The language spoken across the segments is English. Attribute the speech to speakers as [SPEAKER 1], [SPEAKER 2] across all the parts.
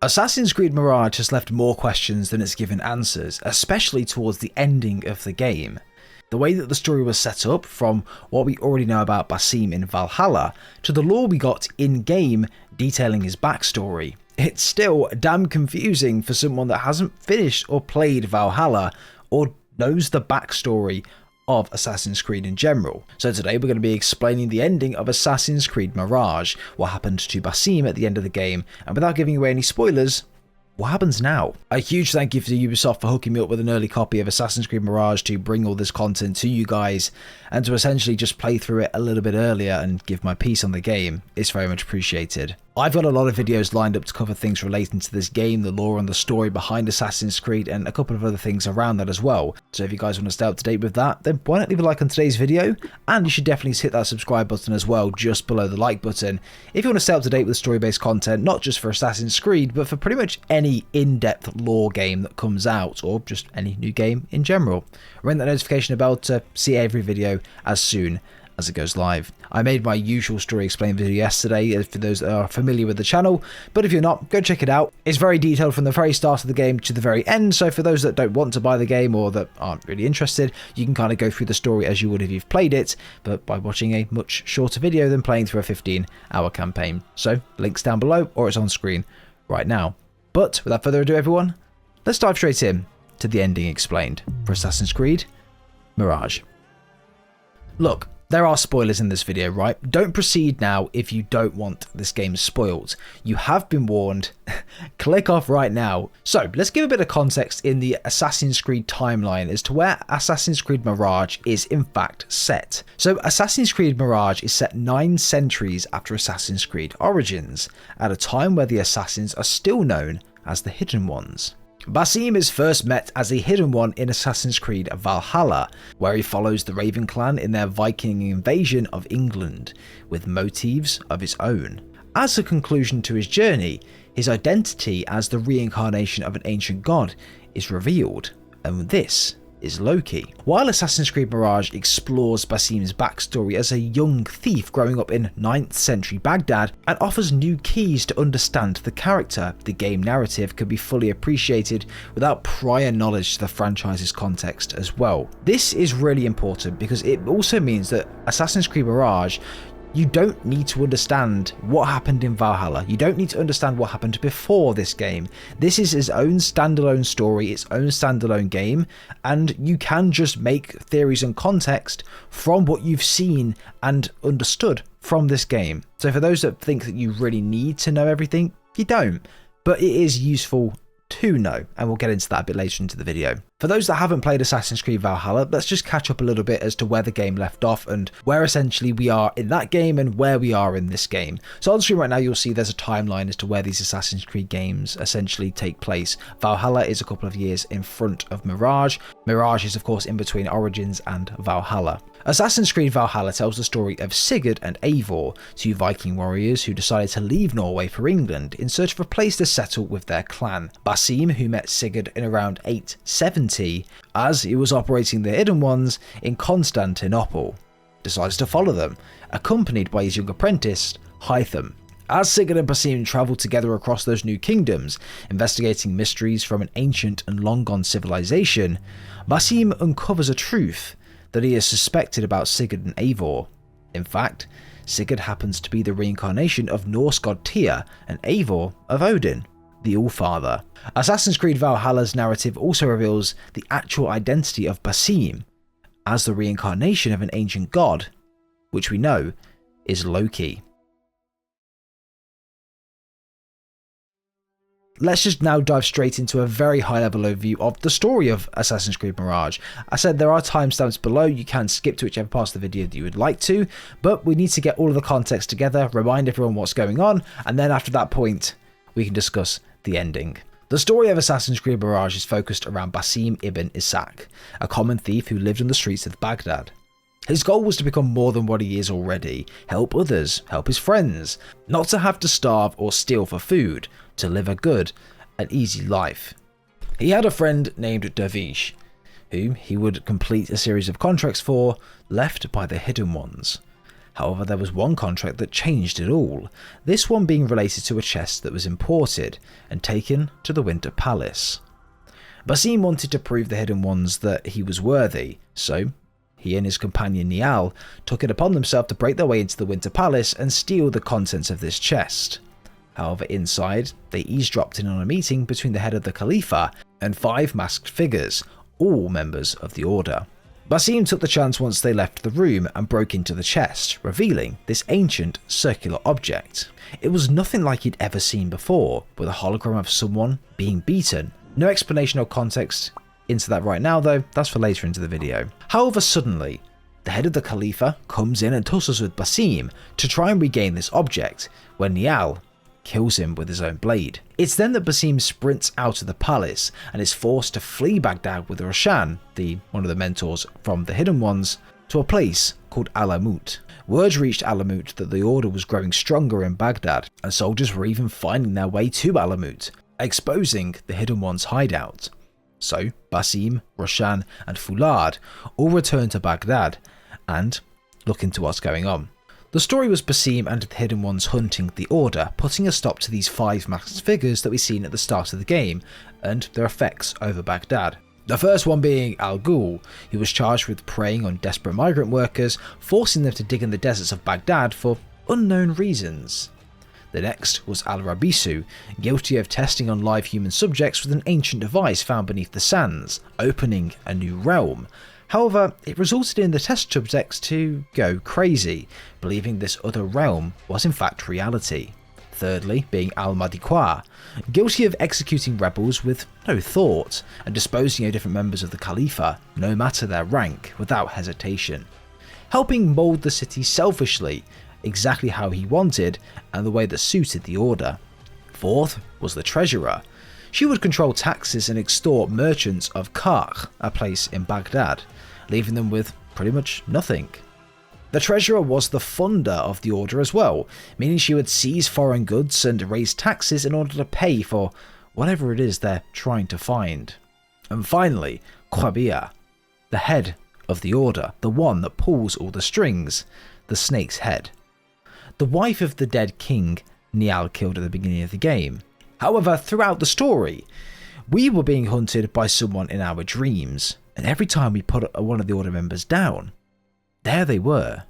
[SPEAKER 1] Assassin's Creed Mirage has left more questions than it's given answers, especially towards the ending of the game. The way that the story was set up, from what we already know about Basim in Valhalla, to the lore we got in-game detailing his backstory. It's still damn confusing for someone that hasn't finished or played Valhalla, or knows the backstory of Assassin's Creed in general. So today we're going to be explaining the ending of Assassin's Creed Mirage, what happened to Basim at the end of the game, and without giving away any spoilers, what happens now? A huge thank you to Ubisoft for hooking me up with an early copy of Assassin's Creed Mirage to bring all this content to you guys, and to essentially just play through it a little bit earlier and give my piece on the game. It's very much appreciated. I've got a lot of videos lined up to cover things relating to this game, the lore and the story behind Assassin's Creed, and a couple of other things around that as well. So if you guys want to stay up to date with that, then why not leave a like on today's video, and you should definitely hit that subscribe button as well, just below the like button, if you want to stay up to date with story-based content, not just for Assassin's Creed, but for pretty much any in-depth lore game that comes out, or just any new game in general. Ring that notification bell to see every video as soon as it goes live. I made my usual story explain video yesterday for those that are familiar with the channel, but if you're not, go check it out. It's very detailed from the very start of the game to the very end, so for those that don't want to buy the game or that aren't really interested, you can kind of go through the story as you would if you've played it, but by watching a much shorter video than playing through a 15-hour campaign. So links down below, or it's on screen right now. But without further ado everyone, let's dive straight in to the ending explained for Assassin's Creed Mirage. Look, there are spoilers in this video, right? Don't proceed now if you don't want this game spoiled. You have been warned. Click off right now. So let's give a bit of context in the Assassin's Creed timeline as to where Assassin's Creed Mirage is in fact set. So Assassin's Creed Mirage is set 9 centuries after Assassin's Creed Origins, at a time where the Assassins are still known as the Hidden Ones. Basim is first met as a Hidden One in Assassin's Creed Valhalla, where he follows the Raven clan in their Viking invasion of England, with motives of his own. As a conclusion to his journey, his identity as the reincarnation of an ancient god is revealed, and this is Loki. While Assassin's Creed Mirage explores Basim's backstory as a young thief growing up in 9th century Baghdad and offers new keys to understand the character, the game narrative can be fully appreciated without prior knowledge to the franchise's context as well. This is really important because it also means that Assassin's Creed Mirage, you don't need to understand what happened in Valhalla. You don't need to understand what happened before this game. This is its own standalone story, its own standalone game, and you can just make theories and context from what you've seen and understood from this game. So for those that think that you really need to know everything, you don't. But it is useful to know, and we'll get into that a bit later into the video. For those that haven't played Assassin's Creed Valhalla, let's just catch up a little bit as to where the game left off and where essentially we are in that game and where we are in this game. So on screen right now you'll see there's a timeline as to where these Assassin's Creed games essentially take place. Valhalla is a couple of years in front of Mirage. Mirage is of course in between Origins and Valhalla. Assassin's Creed Valhalla tells the story of Sigurd and Eivor, 2 Viking warriors who decided to leave Norway for England in search of a place to settle with their clan. Basim, who met Sigurd in around 870, as he was operating the Hidden Ones in Constantinople, decides to follow them, accompanied by his young apprentice, Hytham. As Sigurd and Basim travel together across those new kingdoms, investigating mysteries from an ancient and long-gone civilization, Basim uncovers a truth that he has suspected about Sigurd and Eivor. In fact, Sigurd happens to be the reincarnation of Norse god Tyr and Eivor of Odin, the Allfather. Assassin's Creed Valhalla's narrative also reveals the actual identity of Basim as the reincarnation of an ancient god, which we know is Loki. Let's just now dive straight into a very high level overview of the story of Assassin's Creed Mirage. I said there are timestamps below, you can skip to whichever part of the video that you would like to, but we need to get all of the context together, remind everyone what's going on, and then after that point, we can discuss the ending. The story of Assassin's Creed Mirage is focused around Basim ibn Ishaq, a common thief who lived on the streets of Baghdad. His goal was to become more than what he is already, help others, help his friends, not to have to starve or steal for food, to live a good and easy life. He had a friend named Dervish, whom he would complete a series of contracts for, left by the Hidden Ones. However, there was one contract that changed it all, this one being related to a chest that was imported and taken to the Winter Palace. Basim wanted to prove the Hidden Ones that he was worthy, so he and his companion Niall took it upon themselves to break their way into the Winter Palace and steal the contents of this chest. However, inside, they eavesdropped in on a meeting between the head of the Khalifa and 5 masked figures, all members of the Order. Basim took the chance once they left the room and broke into the chest, revealing this ancient circular object. It was nothing like he'd ever seen before, with a hologram of someone being beaten. No explanation or context into that right now though, that's for later into the video. However, suddenly, the head of the Khalifa comes in and tussles with Basim to try and regain this object, when Niall kills him with his own blade. It's then that Basim sprints out of the palace and is forced to flee Baghdad with Roshan, one of the mentors from the Hidden Ones, to a place called Alamut. Word reached Alamut that the Order was growing stronger in Baghdad, and soldiers were even finding their way to Alamut, exposing the Hidden Ones' hideout. So Basim, Roshan and Foulard all return to Baghdad and look into what's going on. The story was Basim and the Hidden Ones hunting the Order, putting a stop to these 5 masked figures that we've seen at the start of the game, and their effects over Baghdad. The first one being Al Ghul, who was charged with preying on desperate migrant workers, forcing them to dig in the deserts of Baghdad for unknown reasons. The next was Al-Rabisu, guilty of testing on live human subjects with an ancient device found beneath the sands, opening a new realm. However, it resulted in the test subjects to go crazy, believing this other realm was in fact reality. Thirdly, being Al-Madiqua, guilty of executing rebels with no thought, and disposing of different members of the Khalifa, no matter their rank, without hesitation. Helping mould the city selfishly, exactly how he wanted, and the way that suited the Order. Fourth was the Treasurer. She would control taxes and extort merchants of Karkh, a place in Baghdad, leaving them with pretty much nothing. The Treasurer was the funder of the Order as well, meaning she would seize foreign goods and raise taxes in order to pay for whatever it is they're trying to find. And finally, Khwabia, the head of the Order, the one that pulls all the strings, the snake's head. The wife of the dead king Niall killed at the beginning of the game. However, throughout the story, we were being hunted by someone in our dreams, and every time we put one of the Order members down, there they were.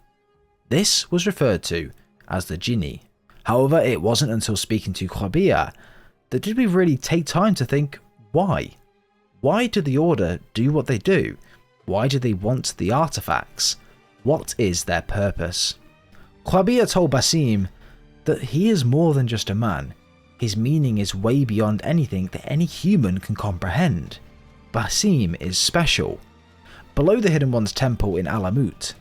[SPEAKER 1] This was referred to as the Jinni. However, it wasn't until speaking to Khwabia that did we really take time to think, why? Why did the Order do what they do? Why do they want the artifacts? What is their purpose? Khwabia told Basim that he is more than just a man. His meaning is way beyond anything that any human can comprehend. Basim is special. Below the Hidden One's temple in Alamut,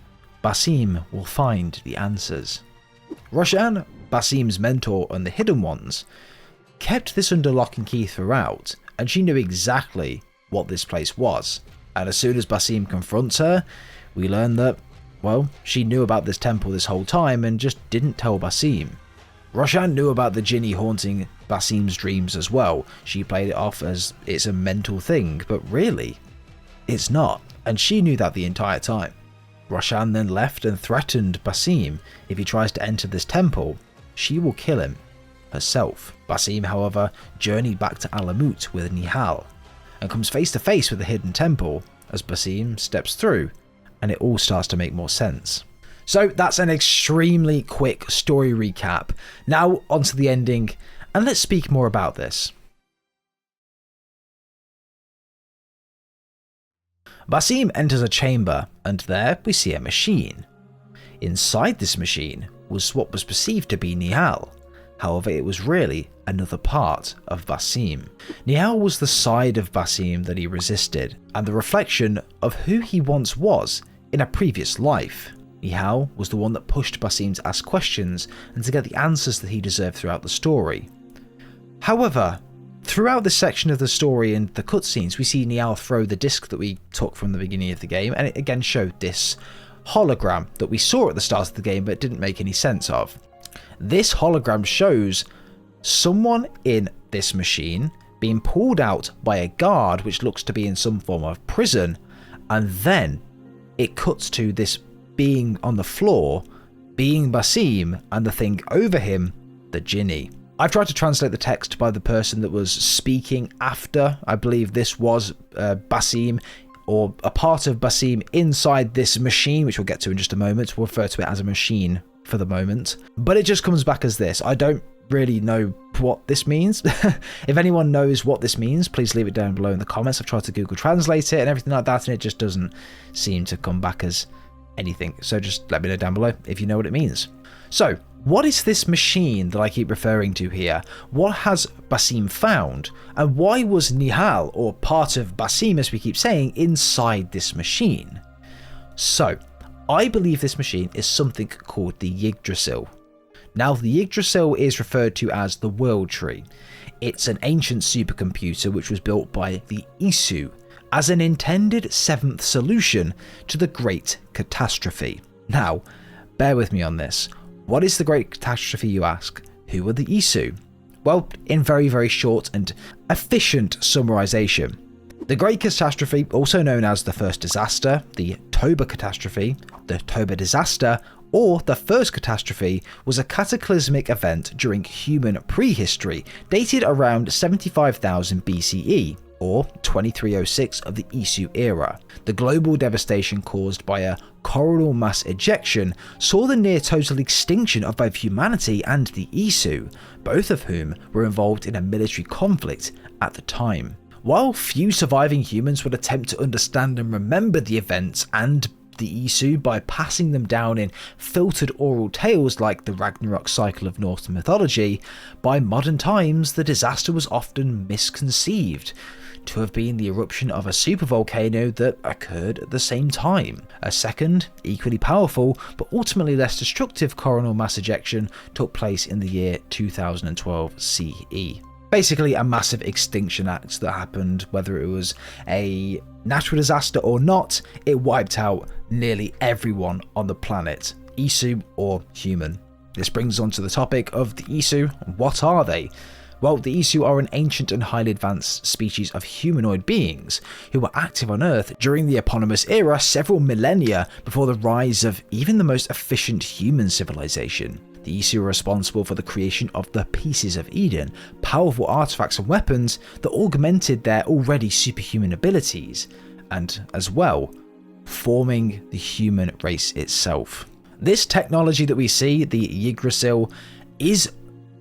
[SPEAKER 1] Basim will find the answers. Roshan, Basim's mentor and the Hidden Ones, kept this under lock and key throughout, and she knew exactly what this place was. And as soon as Basim confronts her, we learn that, well, she knew about this temple this whole time and just didn't tell Basim. Roshan knew about the Jinni haunting Basim's dreams as well. She played it off as it's a mental thing, but really, it's not, and she knew that the entire time. Roshan then left and threatened Basim if he tries to enter this temple, she will kill him herself. Basim, however, journeyed back to Alamut with Nihal, and comes face to face with the hidden temple as Basim steps through, and it all starts to make more sense. So that's an extremely quick story recap. Now onto the ending, and let's speak more about this. Basim enters a chamber, and there we see a machine. Inside this machine was what was perceived to be Nihal. However, it was really another part of Basim. Nihal was the side of Basim that he resisted, and the reflection of who he once was in a previous life. Nihal was the one that pushed Basim to ask questions and to get the answers that he deserved throughout the story. However, throughout this section of the story and the cutscenes, we see Nihal throw the disc that we took from the beginning of the game, and it again showed this hologram that we saw at the start of the game but didn't make any sense of. This hologram shows someone in this machine being pulled out by a guard which looks to be in some form of prison, and then it cuts to this being on the floor being Basim, and the thing over him, the Jinni. I've tried to translate the text by the person that was speaking after. I believe this was Basim, or a part of Basim inside this machine, which we'll get to in just a moment. We'll refer to it as a machine for the moment. But it just comes back as this. I don't really know what this means. If anyone knows what this means, please leave it down below in the comments. I've tried to Google Translate it and everything like that, and it just doesn't seem to come back as anything. So just let me know down below if you know what it means. So, what is this machine that I keep referring to here? What has Basim found? And why was Nihal, or part of Basim as we keep saying, inside this machine? So, I believe this machine is something called the Yggdrasil. Now, the Yggdrasil is referred to as the World Tree. It's an ancient supercomputer which was built by the Isu as an intended seventh solution to the Great Catastrophe. Now, bear with me on this. What is the Great Catastrophe, you ask? Who are the Isu? Well, in very, very short and efficient summarization, the Great Catastrophe, also known as the First Disaster, the Toba Catastrophe, the Toba Disaster, or the First Catastrophe, was a cataclysmic event during human prehistory, dated around 75,000 BCE, or 2306 of the Isu era. The global devastation caused by a coronal mass ejection saw the near total extinction of both humanity and the Isu, both of whom were involved in a military conflict at the time. While few surviving humans would attempt to understand and remember the events and the Isu by passing them down in filtered oral tales like the Ragnarok cycle of Norse mythology, by modern times the disaster was often misconceived to have been the eruption of a supervolcano that occurred at the same time. A second, equally powerful, but ultimately less destructive coronal mass ejection took place in the year 2012 CE. Basically a massive extinction act that happened, whether it was a natural disaster or not, it wiped out nearly everyone on the planet, Isu or human. This brings us on to the topic of the Isu. What are they? Well, the Isu are an ancient and highly advanced species of humanoid beings who were active on Earth during the eponymous era several millennia before the rise of even the most efficient human civilization. The Isu are responsible for the creation of the Pieces of Eden, powerful artifacts and weapons that augmented their already superhuman abilities, and as well, forming the human race itself. This technology that we see, the Yggdrasil, is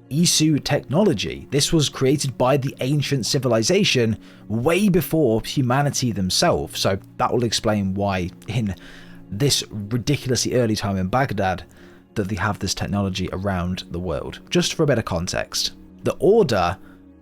[SPEAKER 1] Isu technology. This was created by the ancient civilization way before humanity themselves, so that will explain why in this ridiculously early time in Baghdad that they have this technology around the world. Just for a bit of context, the Order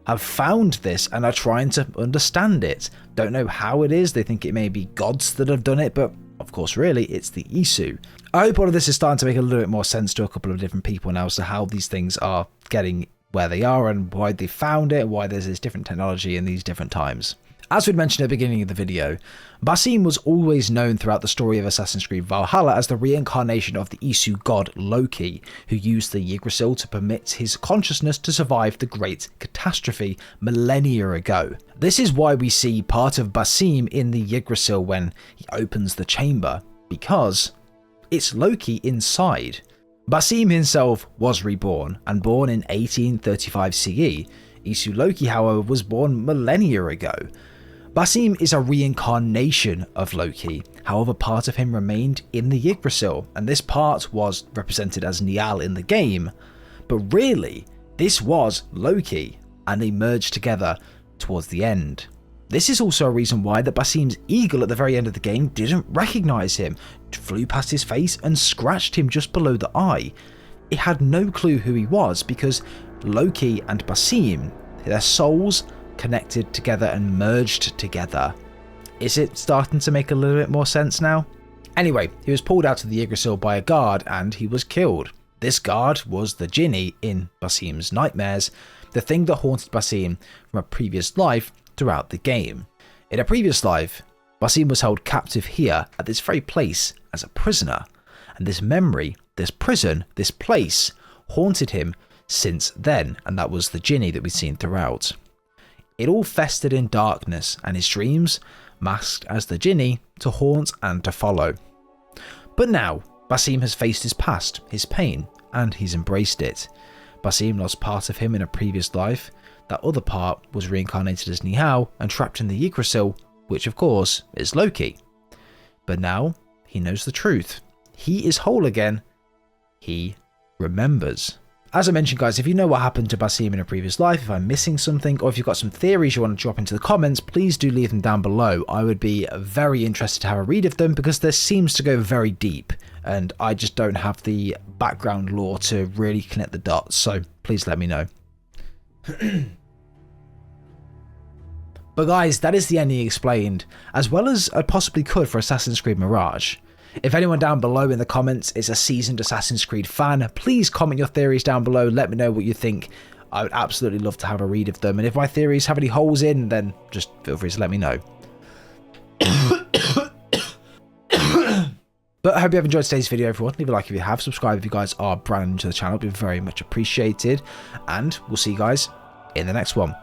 [SPEAKER 1] have found this and are trying to understand it. Don't know how it is, they think it may be gods that have done it, but of course really it's the Isu. I hope all of this is starting to make a little bit more sense to a couple of different people now as to how these things are getting where they are and why they found it, why there's this different technology in these different times. As we'd mentioned at the beginning of the video, Basim was always known throughout the story of Assassin's Creed Valhalla as the reincarnation of the Isu god Loki, who used the Yggdrasil to permit his consciousness to survive the Great Catastrophe millennia ago. This is why we see part of Basim in the Yggdrasil when he opens the chamber, because it's Loki inside. Basim himself was reborn, and born in 1835 CE. Isu Loki, however, was born millennia ago. Basim is a reincarnation of Loki, however part of him remained in the Yggdrasil, and this part was represented as Niall in the game, but really, this was Loki, and they merged together towards the end. This is also a reason why that Basim's eagle at the very end of the game didn't recognise him, flew past his face and scratched him just below the eye. It had no clue who he was because Loki and Basim, their souls connected together and merged together. Is it starting to make a little bit more sense now? Anyway, he was pulled out of the Yggdrasil by a guard and he was killed. This guard was the Jinni in Basim's nightmares, the thing that haunted Basim from a previous life throughout the game. In a previous life, Basim was held captive here at this very place as a prisoner, and this memory, this prison, this place haunted him since then, and that was the Jinni that we've seen throughout. It all festered in darkness, and his dreams masked as the Jinni to haunt and to follow. But now, Basim has faced his past, his pain, and he's embraced it. Basim lost part of him in a previous life. That other part was reincarnated as Nihao and trapped in the Yggdrasil, which of course is Loki. But now he knows the truth. He is whole again. He remembers. As I mentioned, guys, if you know what happened to Basim in a previous life, if I'm missing something, or if you've got some theories you want to drop into the comments, please do leave them down below. I would be very interested to have a read of them because this seems to go very deep, and I just don't have the background lore to really connect the dots, so please let me know. But guys, that is the ending explained, as well as I possibly could for Assassin's Creed Mirage. If anyone down below in the comments is a seasoned Assassin's Creed fan, please comment your theories down below, let me know what you think. I would absolutely love to have a read of them, and if my theories have any holes in, then just feel free to let me know. But I hope you have enjoyed today's video, everyone. Leave a like if you have, subscribe if you guys are brand new to the channel, it'd be very much appreciated, and we'll see you guys in the next one.